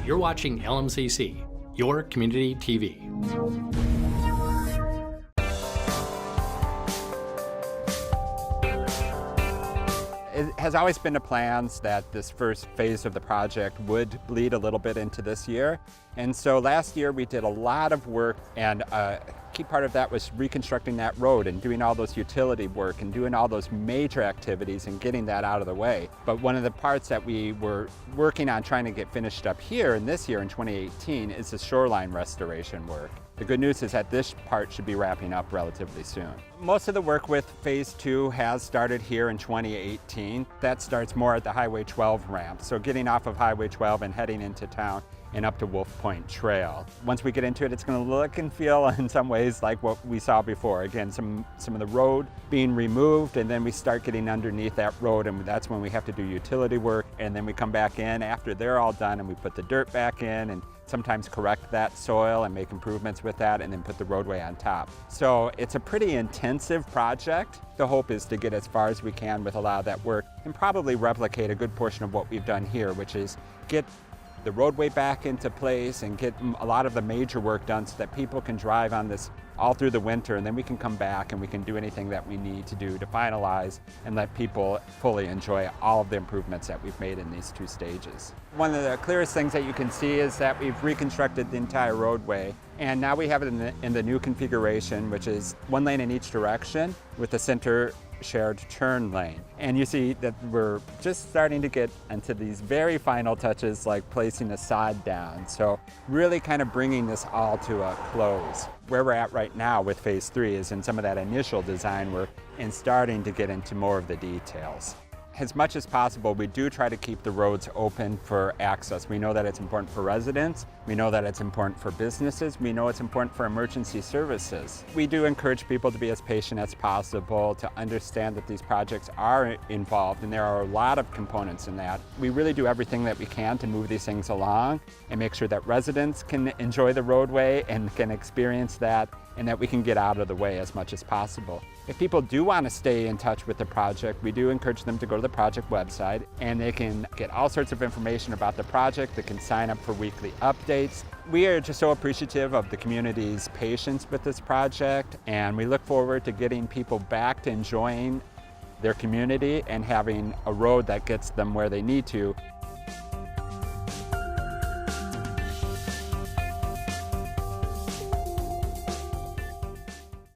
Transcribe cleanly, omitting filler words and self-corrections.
You're watching LMCC, your community TV. It has always been the plans that this first phase of the project would bleed a little bit into this year. And so last year we did a lot of work, and a key part of that was reconstructing that road and doing all those utility work and doing all those major activities and getting that out of the way. But one of the parts that we were working on trying to get finished up here in this year in 2018 is the shoreline restoration work. The good news is that this part should be wrapping up relatively soon. Most of the work with Phase 2 has started here in 2018. That starts more at the Highway 12 ramp, so getting off of Highway 12 and heading into town and up to Wolf Point Trail. Once we get into it, it's going to look and feel in some ways like what we saw before. Again, some of the road being removed, and then we start getting underneath that road, and that's when we have to do utility work, and then we come back in after they're all done and we put the dirt back in and sometimes correct that soil and make improvements with that and then put the roadway on top. So it's a pretty intensive project. The hope is to get as far as we can with a lot of that work and probably replicate a good portion of what we've done here, which is get the roadway back into place and get a lot of the major work done so that people can drive on this all through the winter, and then we can come back and we can do anything that we need to do to finalize and let people fully enjoy all of the improvements that we've made in these two stages. One of the clearest things that you can see is that we've reconstructed the entire roadway, and now we have it in the new configuration, which is one lane in each direction with the center shared turn lane. And you see that we're just starting to get into these very final touches like placing the sod down. So really kind of bringing this all to a close. Where we're at right now with Phase 3 is in some of that initial design work and starting to get into more of the details. As much as possible, we do try to keep the roads open for access. We know that it's important for residents. We know that it's important for businesses. We know it's important for emergency services. We do encourage people to be as patient as possible, to understand that these projects are involved, and there are a lot of components in that. We really do everything that we can to move these things along and make sure that residents can enjoy the roadway and can experience that, and that we can get out of the way as much as possible. If people do want to stay in touch with the project, we do encourage them to go to the project website, and they can get all sorts of information about the project. They can sign up for weekly updates. We are just so appreciative of the community's patience with this project, and we look forward to getting people back to enjoying their community and having a road that gets them where they need to.